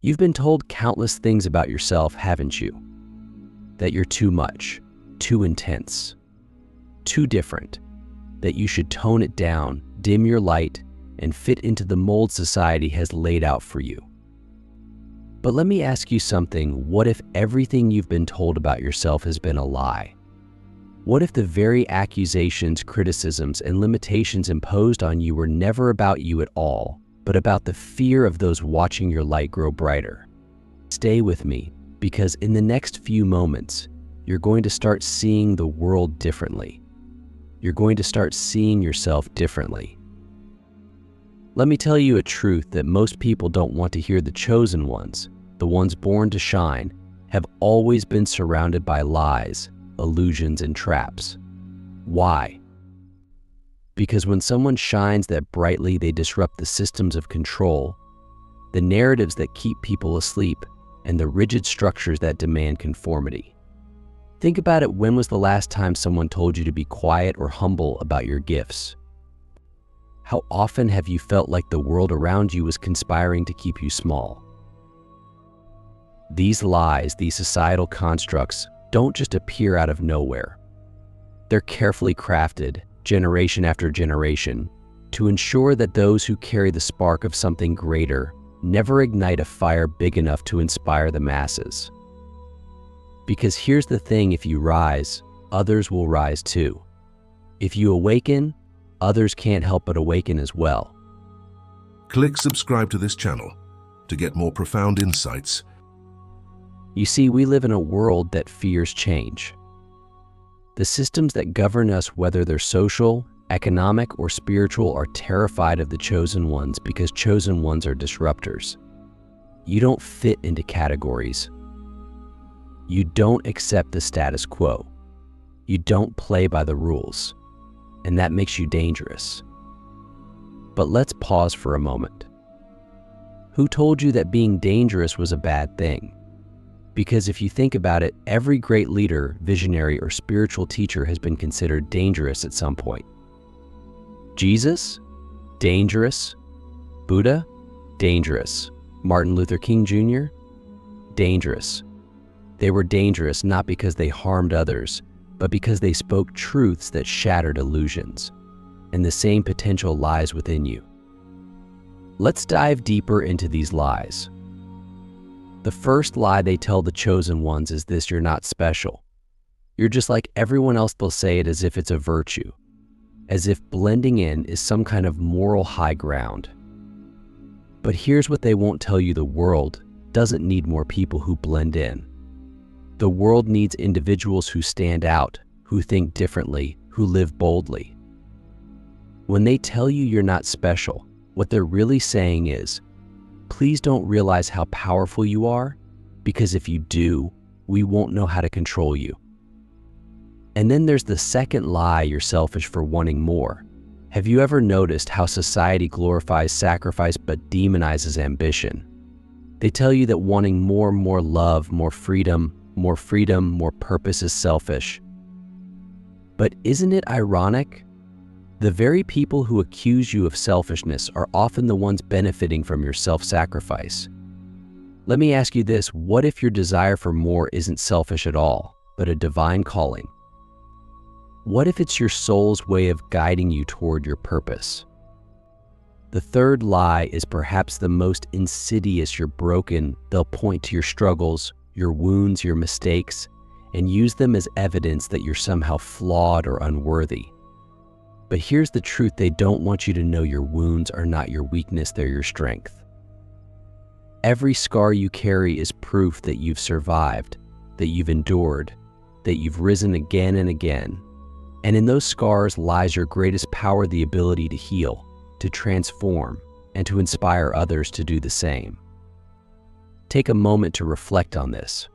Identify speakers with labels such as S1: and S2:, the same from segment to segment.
S1: You've been told countless things about yourself, haven't you? That you're too much, too intense, too different, that you should tone it down, dim your light, and fit into the mold society has laid out for you. But let me ask you something. What if everything you've been told about yourself has been a lie? What if the very accusations, criticisms, and limitations imposed on you were never about you at all, but about the fear of those watching your light grow brighter? Stay with me, because in the next few moments, you're going to start seeing the world differently. You're going to start seeing yourself differently. Let me tell you a truth that most people don't want to hear. The chosen ones, the ones born to shine, have always been surrounded by lies, illusions, and traps. Why? Because when someone shines that brightly, they disrupt the systems of control, the narratives that keep people asleep, and the rigid structures that demand conformity. Think about it. When was the last time someone told you to be quiet or humble about your gifts? How often have you felt like the world around you was conspiring to keep you small? These lies, these societal constructs, don't just appear out of nowhere. They're carefully crafted, generation after generation, to ensure that those who carry the spark of something greater never ignite a fire big enough to inspire the masses. Because here's the thing: if you rise, others will rise too. If you awaken, others can't help but awaken as well.
S2: Click subscribe to this channel to get more profound insights.
S1: You see, we live in a world that fears change. The systems that govern us, whether they're social, economic, or spiritual, are terrified of the chosen ones because chosen ones are disruptors. You don't fit into categories. You don't accept the status quo. You don't play by the rules, and that makes you dangerous. But let's pause for a moment. Who told you that being dangerous was a bad thing? Because if you think about it, every great leader, visionary, or spiritual teacher has been considered dangerous at some point. Jesus? Dangerous. Buddha? Dangerous. Martin Luther King Jr.? Dangerous. They were dangerous not because they harmed others, but because they spoke truths that shattered illusions. And the same potential lies within you. Let's dive deeper into these lies. The first lie they tell the chosen ones is this: you're not special. You're just like everyone else. They'll say it as if it's a virtue, as if blending in is some kind of moral high ground. But here's what they won't tell you: the world doesn't need more people who blend in. The world needs individuals who stand out, who think differently, who live boldly. When they tell you you're not special, what they're really saying is, please don't realize how powerful you are, because if you do, we won't know how to control you. And then there's the second lie: you're selfish for wanting more. Have you ever noticed how society glorifies sacrifice but demonizes ambition? They tell you that wanting more love, more freedom, more purpose is selfish. But isn't it ironic? The very people who accuse you of selfishness are often the ones benefiting from your self-sacrifice. Let me ask you this: what if your desire for more isn't selfish at all, but a divine calling? What if it's your soul's way of guiding you toward your purpose? The third lie is perhaps the most insidious. You're broken. They'll point to your struggles, your wounds, your mistakes, and use them as evidence that you're somehow flawed or unworthy. But here's the truth: they don't want you to know your wounds are not your weakness, they're your strength. Every scar you carry is proof that you've survived, that you've endured, that you've risen again and again. And in those scars lies your greatest power: the ability to heal, to transform, and to inspire others to do the same. Take a moment to reflect on this.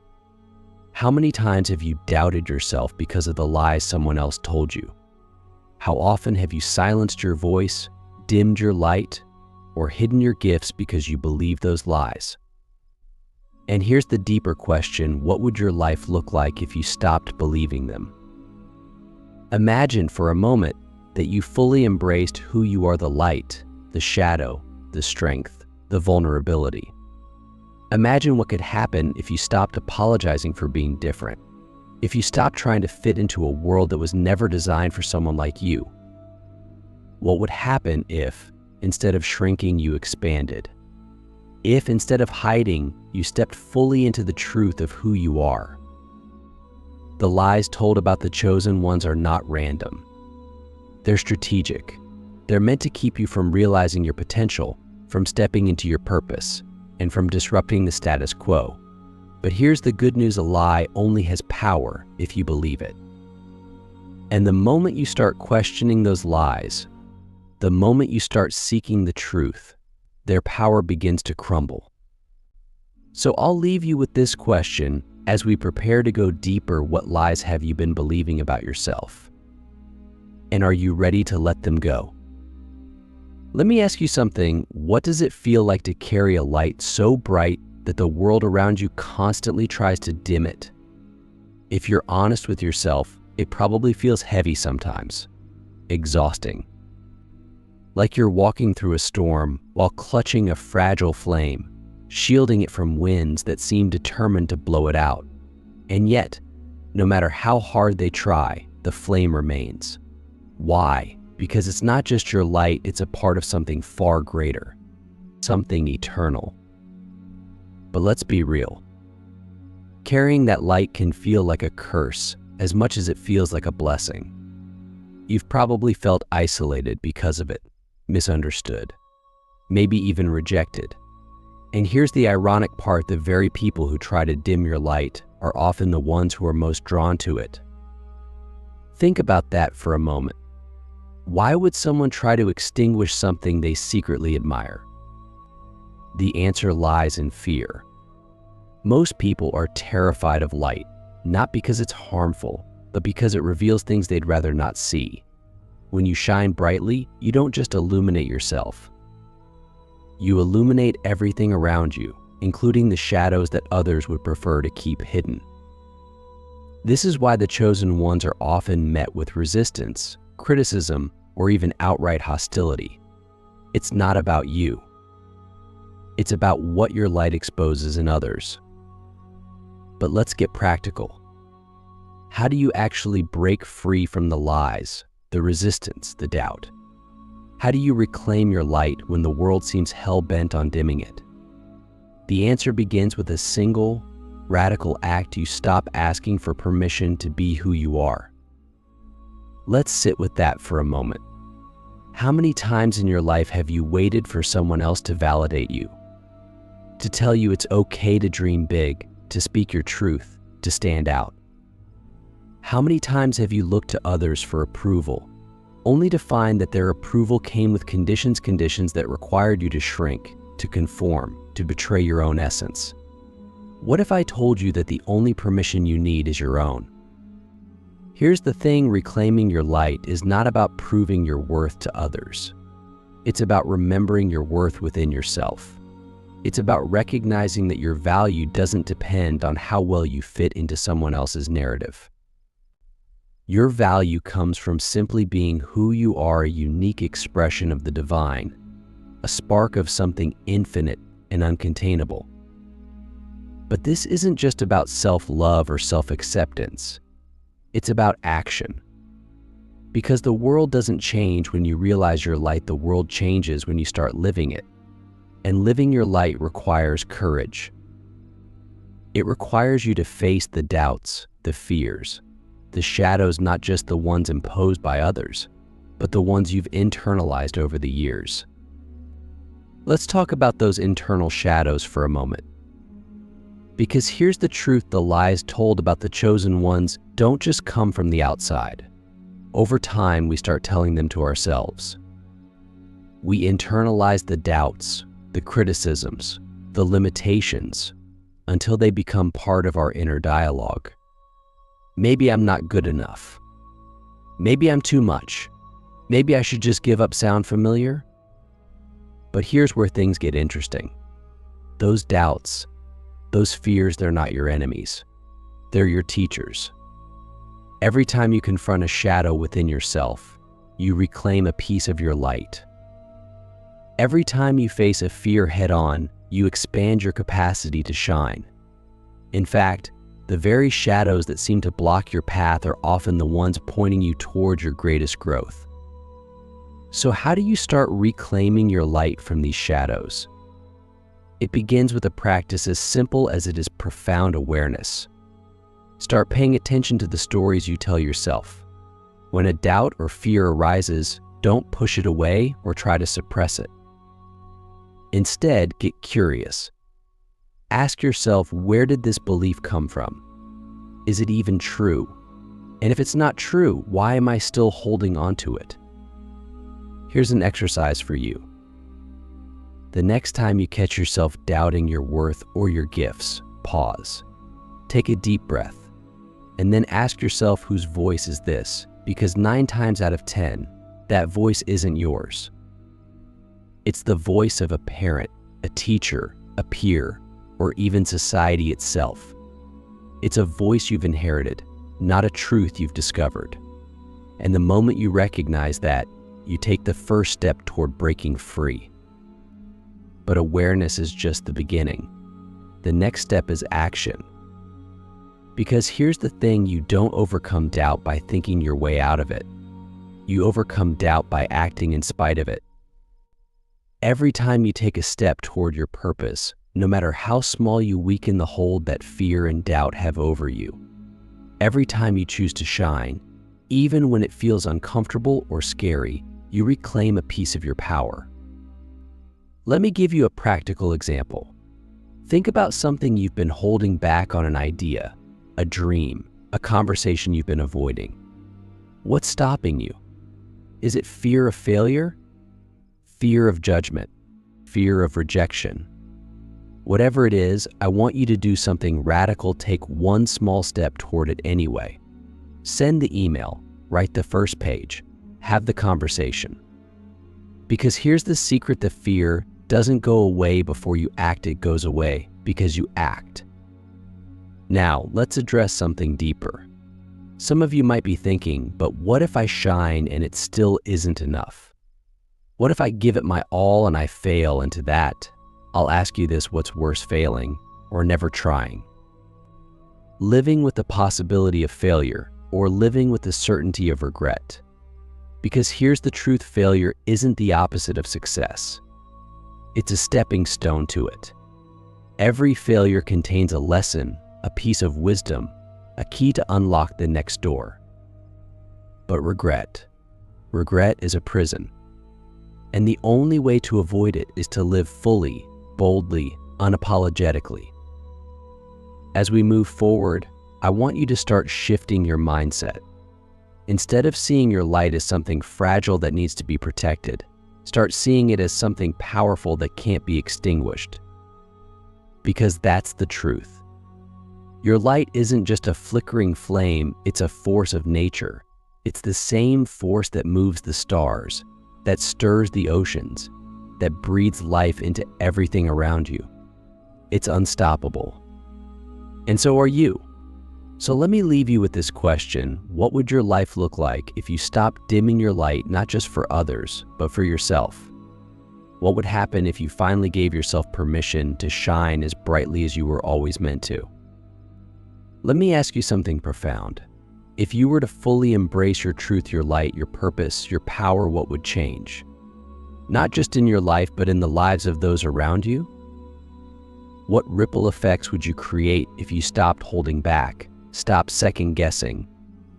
S1: How many times have you doubted yourself because of the lies someone else told you? How often have you silenced your voice, dimmed your light, or hidden your gifts because you believe those lies? And here's the deeper question: what would your life look like if you stopped believing them? Imagine for a moment that you fully embraced who you are: the light, the shadow, the strength, the vulnerability. Imagine what could happen if you stopped apologizing for being different. If you stopped trying to fit into a world that was never designed for someone like you. What would happen if, instead of shrinking, you expanded? If, instead of hiding, you stepped fully into the truth of who you are? The lies told about the chosen ones are not random. They're strategic. They're meant to keep you from realizing your potential, from stepping into your purpose, and from disrupting the status quo. But here's the good news: a lie only has power if you believe it. And the moment you start questioning those lies, the moment you start seeking the truth, their power begins to crumble. So I'll leave you with this question as we prepare to go deeper. What lies have you been believing about yourself? And are you ready to let them go? Let me ask you something. What does it feel like to carry a light so bright that the world around you constantly tries to dim it? If you're honest with yourself, it probably feels heavy sometimes, exhausting. Like you're walking through a storm while clutching a fragile flame, shielding it from winds that seem determined to blow it out. And yet, no matter how hard they try, the flame remains. Why? Because it's not just your light, it's a part of something far greater, something eternal. But let's be real. Carrying that light can feel like a curse as much as it feels like a blessing. You've probably felt isolated because of it, misunderstood, maybe even rejected. And here's the ironic part: the very people who try to dim your light are often the ones who are most drawn to it. Think about that for a moment. Why would someone try to extinguish something they secretly admire? The answer lies in fear. Most people are terrified of light, not because it's harmful, but because it reveals things they'd rather not see. When you shine brightly, you don't just illuminate yourself. You illuminate everything around you, including the shadows that others would prefer to keep hidden. This is why the chosen ones are often met with resistance, criticism, or even outright hostility. It's not about you. It's about what your light exposes in others. But let's get practical. How do you actually break free from the lies, the resistance, the doubt? How do you reclaim your light when the world seems hell-bent on dimming it? The answer begins with a single, radical act. You stop asking for permission to be who you are. Let's sit with that for a moment. How many times in your life have you waited for someone else to validate you? To tell you it's okay to dream big, to speak your truth, to stand out? How many times have you looked to others for approval, only to find that their approval came with conditions that required you to shrink, to conform, to betray your own essence? What if I told you that the only permission you need is your own? Here's the thing: reclaiming your light is not about proving your worth to others. It's about remembering your worth within yourself. It's about recognizing that your value doesn't depend on how well you fit into someone else's narrative. Your value comes from simply being who you are, a unique expression of the divine, a spark of something infinite and uncontainable. But this isn't just about self-love or self-acceptance. It's about action. Because the world doesn't change when you realize your light, the world changes when you start living it. And living your light requires courage. It requires you to face the doubts, the fears, the shadows, not just the ones imposed by others, but the ones you've internalized over the years. Let's talk about those internal shadows for a moment. Because here's the truth: the lies told about the chosen ones don't just come from the outside. Over time, we start telling them to ourselves. We internalize the doubts, the criticisms, the limitations, until they become part of our inner dialogue. Maybe I'm not good enough. Maybe I'm too much. Maybe I should just give up. Sound familiar? But here's where things get interesting. Those doubts, those fears, they're not your enemies. They're your teachers. Every time you confront a shadow within yourself, you reclaim a piece of your light. Every time you face a fear head-on, you expand your capacity to shine. In fact, the very shadows that seem to block your path are often the ones pointing you towards your greatest growth. So how do you start reclaiming your light from these shadows? It begins with a practice as simple as it is profound awareness. Start paying attention to the stories you tell yourself. When a doubt or fear arises, don't push it away or try to suppress it. Instead, get curious. Ask yourself, where did this belief come from? Is it even true? And if it's not true, why am I still holding on to it? Here's an exercise for you. The next time you catch yourself doubting your worth or your gifts, pause. Take a deep breath, and then ask yourself whose voice is this, because 9 times out of 10, that voice isn't yours. It's the voice of a parent, a teacher, a peer, or even society itself. It's a voice you've inherited, not a truth you've discovered. And the moment you recognize that, you take the first step toward breaking free. But awareness is just the beginning. The next step is action. Because here's the thing, you don't overcome doubt by thinking your way out of it. You overcome doubt by acting in spite of it. Every time you take a step toward your purpose, no matter how small, you weaken the hold that fear and doubt have over you. Every time you choose to shine, even when it feels uncomfortable or scary, you reclaim a piece of your power. Let me give you a practical example. Think about something you've been holding back on, an idea, a dream, a conversation you've been avoiding. What's stopping you? Is it fear of failure? Fear of judgment? Fear of rejection? Whatever it is, I want you to do something radical. Take one small step toward it anyway. Send the email, write the first page, have the conversation. Because here's the secret: the fear doesn't go away before you act, it goes away because you act. Now, let's address something deeper. Some of you might be thinking, but what if I shine and it still isn't enough? What if I give it my all and I fail? And to that, I'll ask you this: what's worse, failing or never trying? Living with the possibility of failure or living with the certainty of regret? Because here's the truth: failure isn't the opposite of success. It's a stepping stone to it. Every failure contains a lesson, a piece of wisdom, a key to unlock the next door. But regret is a prison. And the only way to avoid it is to live fully, boldly, unapologetically. As we move forward, I want you to start shifting your mindset. Instead of seeing your light as something fragile that needs to be protected, start seeing it as something powerful that can't be extinguished. Because that's the truth. Your light isn't just a flickering flame, it's a force of nature. It's the same force that moves the stars, that stirs the oceans, that breathes life into everything around you. It's unstoppable. And so are you. So let me leave you with this question: what would your life look like if you stopped dimming your light, not just for others, but for yourself? What would happen if you finally gave yourself permission to shine as brightly as you were always meant to? Let me ask you something profound. If you were to fully embrace your truth, your light, your purpose, your power, what would change? Not just in your life, but in the lives of those around you? What ripple effects would you create if you stopped holding back, stopped second-guessing,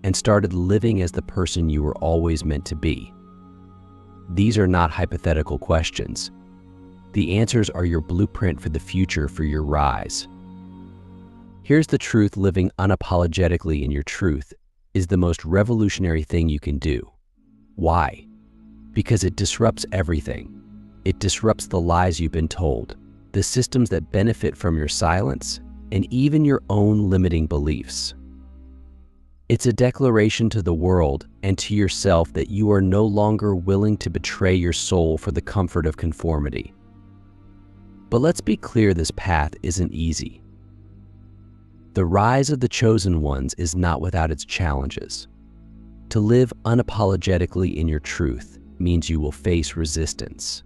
S1: and started living as the person you were always meant to be? These are not hypothetical questions. The answers are your blueprint for the future, for your rise. Here's the truth: living unapologetically in your truth is the most revolutionary thing you can do. Why? Because it disrupts everything. It disrupts the lies you've been told, the systems that benefit from your silence, and even your own limiting beliefs. It's a declaration to the world and to yourself that you are no longer willing to betray your soul for the comfort of conformity. But let's be clear, this path isn't easy. The rise of the chosen ones is not without its challenges. To live unapologetically in your truth means you will face resistance.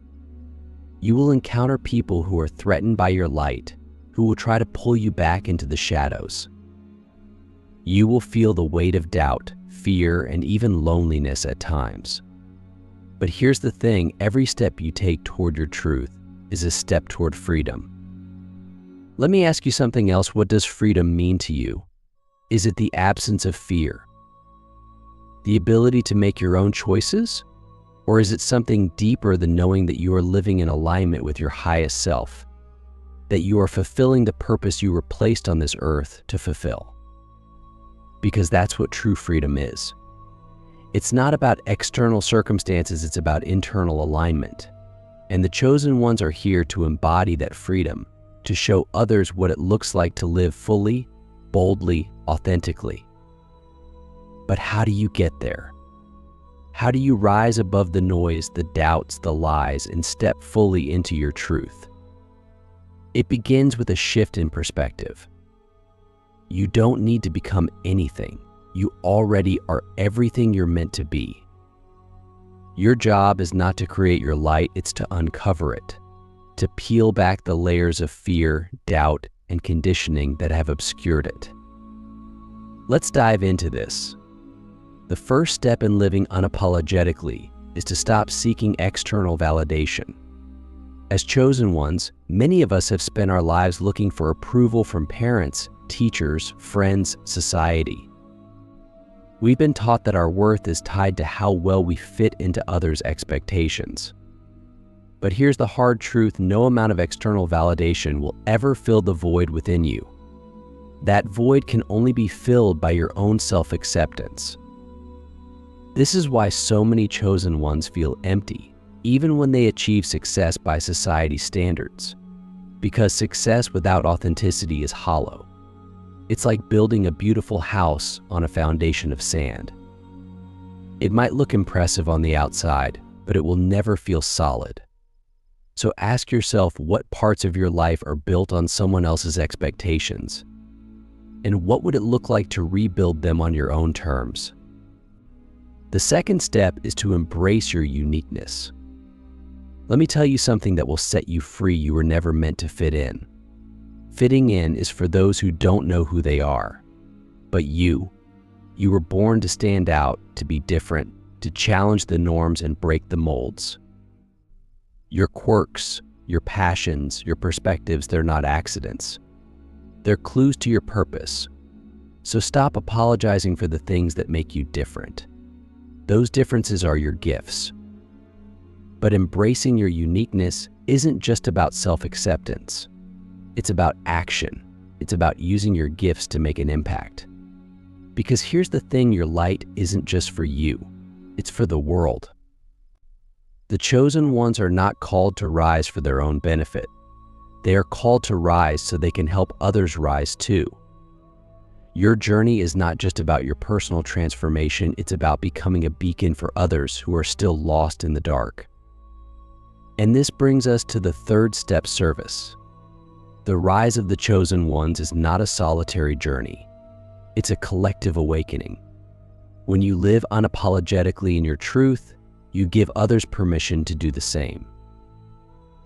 S1: You will encounter people who are threatened by your light, who will try to pull you back into the shadows. You will feel the weight of doubt, fear, and even loneliness at times. But here's the thing, every step you take toward your truth is a step toward freedom. Let me ask you something else. What does freedom mean to you? Is it the absence of fear? The ability to make your own choices? Or is it something deeper than knowing that you are living in alignment with your highest self? That you are fulfilling the purpose you were placed on this earth to fulfill? Because that's what true freedom is. It's not about external circumstances, it's about internal alignment. And the chosen ones are here to embody that freedom, to show others what it looks like to live fully, boldly, authentically. But how do you get there? How do you rise above the noise, the doubts, the lies, and step fully into your truth? It begins with a shift in perspective. You don't need to become anything. You already are everything you're meant to be. Your job is not to create your light, it's to uncover it, to peel back the layers of fear, doubt, and conditioning that have obscured it. Let's dive into this. The first step in living unapologetically is to stop seeking external validation. As chosen ones, many of us have spent our lives looking for approval from parents, teachers, friends, society. We've been taught that our worth is tied to how well we fit into others' expectations. But here's the hard truth, no amount of external validation will ever fill the void within you. That void can only be filled by your own self-acceptance. This is why so many chosen ones feel empty, even when they achieve success by society's standards. Because success without authenticity is hollow. It's like building a beautiful house on a foundation of sand. It might look impressive on the outside, but it will never feel solid. So ask yourself, what parts of your life are built on someone else's expectations? And what would it look like to rebuild them on your own terms? The second step is to embrace your uniqueness. Let me tell you something that will set you free. You were never meant to fit in. Fitting in is for those who don't know who they are. But you were born to stand out, to be different, to challenge the norms and break the molds. Your quirks, your passions, your perspectives, they're not accidents. They're clues to your purpose. So stop apologizing for the things that make you different. Those differences are your gifts. But embracing your uniqueness isn't just about self-acceptance. It's about action. It's about using your gifts to make an impact. Because here's the thing, your light isn't just for you. It's for the world. The chosen ones are not called to rise for their own benefit. They are called to rise so they can help others rise too. Your journey is not just about your personal transformation, it's about becoming a beacon for others who are still lost in the dark. And this brings us to the third step, service. The rise of the chosen ones is not a solitary journey. It's a collective awakening. When you live unapologetically in your truth, you give others permission to do the same.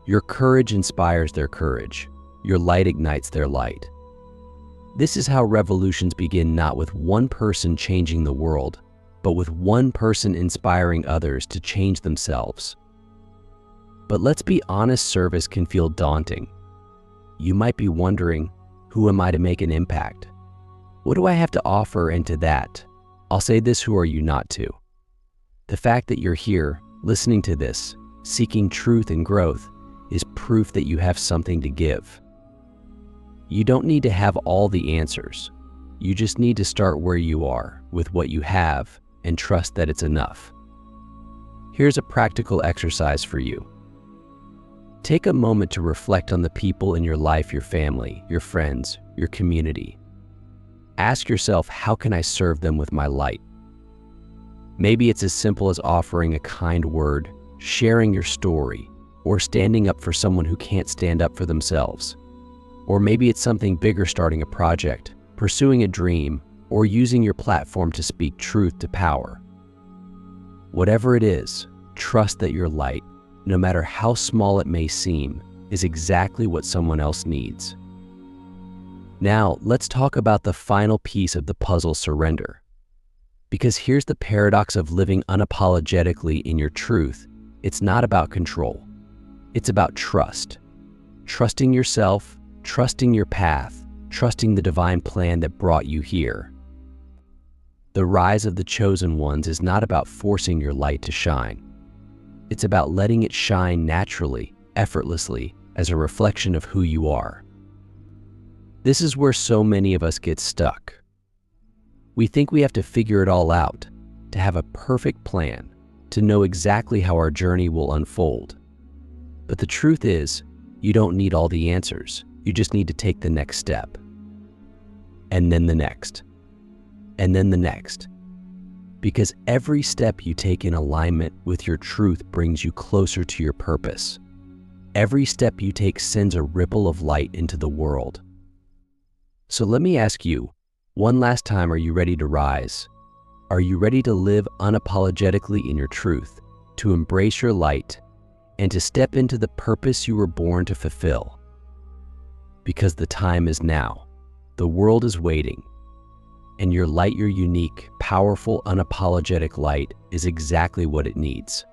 S1: Your courage inspires their courage. Your light ignites their light. This is how revolutions begin, not with one person changing the world, but with one person inspiring others to change themselves. But let's be honest, service can feel daunting. You might be wondering, who am I to make an impact? What do I have to offer? And to that, I'll say this, who are you not to? The fact that you're here, listening to this, seeking truth and growth, is proof that you have something to give. You don't need to have all the answers. You just need to start where you are, with what you have, and trust that it's enough. Here's a practical exercise for you. Take a moment to reflect on the people in your life, your family, your friends, your community. Ask yourself, how can I serve them with my light? Maybe it's as simple as offering a kind word, sharing your story, or standing up for someone who can't stand up for themselves. Or maybe it's something bigger, starting a project, pursuing a dream, or using your platform to speak truth to power. Whatever it is, trust that your light, no matter how small it may seem, is exactly what someone else needs. Now, let's talk about the final piece of the puzzle: surrender. Because here's the paradox of living unapologetically in your truth. It's not about control. It's about trust. Trusting yourself, trusting your path, trusting the divine plan that brought you here. The rise of the chosen ones is not about forcing your light to shine. It's about letting it shine naturally, effortlessly, as a reflection of who you are. This is where so many of us get stuck. We think we have to figure it all out, to have a perfect plan, to know exactly how our journey will unfold. But the truth is, you don't need all the answers. You just need to take the next step. And then the next. And then the next. Because every step you take in alignment with your truth brings you closer to your purpose. Every step you take sends a ripple of light into the world. So let me ask you, one last time, are you ready to rise? Are you ready to live unapologetically in your truth, to embrace your light, and to step into the purpose you were born to fulfill? Because the time is now. The world is waiting. And your light, your unique, powerful, unapologetic light, is exactly what it needs.